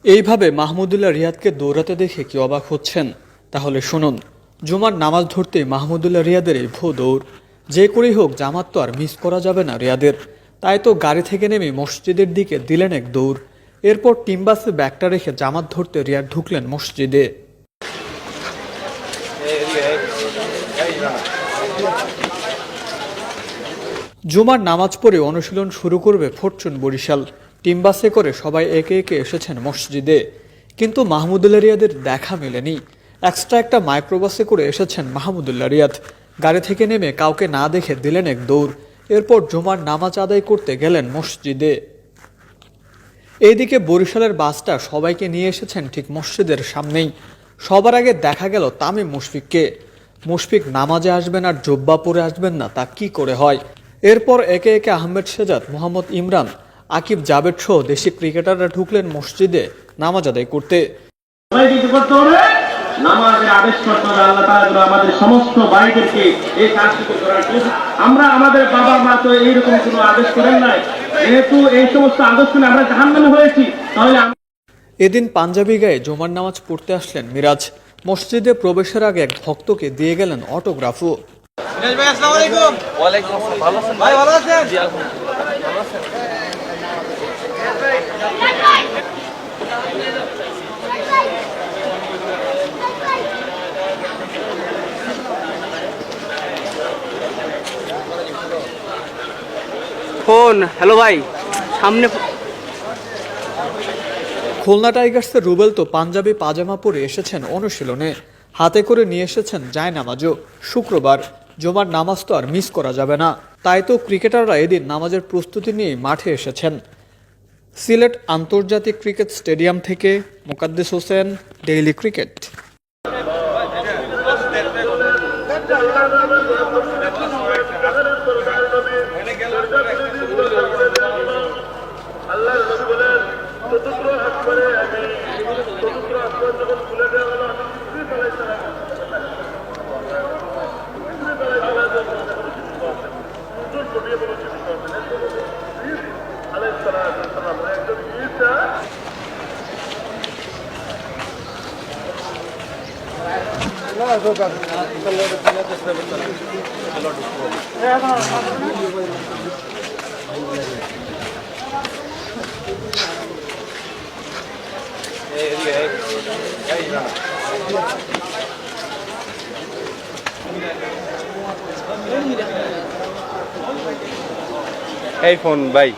এইভাবে মাহমুদুল্লাহ রিয়াদকে দৌড়াতে দেখে কি অবাক হচ্ছেন? তাহলে শুনুন। জুমার নামাজ ধরতে মাহমুদুল্লাহ রিয়াদের এই ভো দৌড়। যে করেই হোক জামাত তো আর মিস করা যাবে না রিয়াদের। তাই তো গাড়ি থেকে নেমে মসজিদের দিকে দিলেন এক দৌড়। এরপর টিমবাসে ব্যাগটা রেখে জামাত ধরতে রিয়াদ ঢুকলেন মসজিদে। জুমার নামাজ পড়ে অনুশীলন শুরু করবে ফরচুন বরিশাল। টিমবাসে করে সবাই একে একে এসেছেন মসজিদে। কিন্তু মাহমুদুল্লাহ রিয়াদের দেখা মেলেনি। এক্সট্রা একটা মাইক্রোবাসে করে এসেছেন মাহমুদুল্লাহ রিয়াদ। গাড়ি থেকে নেমে কাউকে না দেখে দিলেন এক দৌড়। এরপর জুমার নামাজ আদায় করতে গেলেন মসজিদে। এইদিকে বরিশালের বাসটা সবাইকে নিয়ে এসেছেন ঠিক মসজিদের সামনেই। সবার আগে দেখা গেল তামিম মুশফিককে। মুশফিক নামাজে আসবেন আর জোব্বা পরে আসবেন না, তা কি করে হয়? এরপর একে একে আহমেদ শেজাদ, মোহাম্মদ ইমরান, আকিব জাবেদ সহ দেশি ক্রিকেটাররা ঢুকলেন মসজিদে নামাজ আদায় করতে। নামাজের আদেশ করতে হবে। আল্লাহ তাআলা আমাদের সমস্ত ভাইদেরকে এই কাজটি করার জন্য, আমরা আমাদের বাবা মা তো এইরকম কোনো আদেশ করেন নাই, যেহেতু এই সমস্ত আদেশ শুনে আমরা জাহান্নামে হয়েছি, তাহলে এদিন পাঞ্জাবি গায়ে জুমার নামাজ পড়তে আসলেন মিরাজ। মসজিদে প্রবেশের আগে এক ভক্তকে দিয়ে গেলেন অটোগ্রাফও। ভাই আসসালামু আলাইকুম। ওয়ালাইকুম আসসালাম। ভালো আছেন ভাই? ভালো আছেন? জি আলহামদুলিল্লাহ। ভালো আছেন? ফোন হ্যালো ভাই সামনে। খুলনা টাইগার্সের রুবেল তো পাঞ্জাবি পাজামা পরে এসেছেন অনুশীলনে। হাতে করে নিয়ে এসেছেন জায়নামাজও। শুক্রবার জুমার নামাজ তো আর মিস করা যাবে না। তাই তো ক্রিকেটাররা এদিন নামাজের প্রস্তুতি নিয়ে মাঠে এসেছেন। সিলেট আন্তর্জাতিক ক্রিকেট স্টেডিয়াম থেকে মোকাদ্দেস হোসেন, ডেইলি ক্রিকেট। এই ফোন ভাই।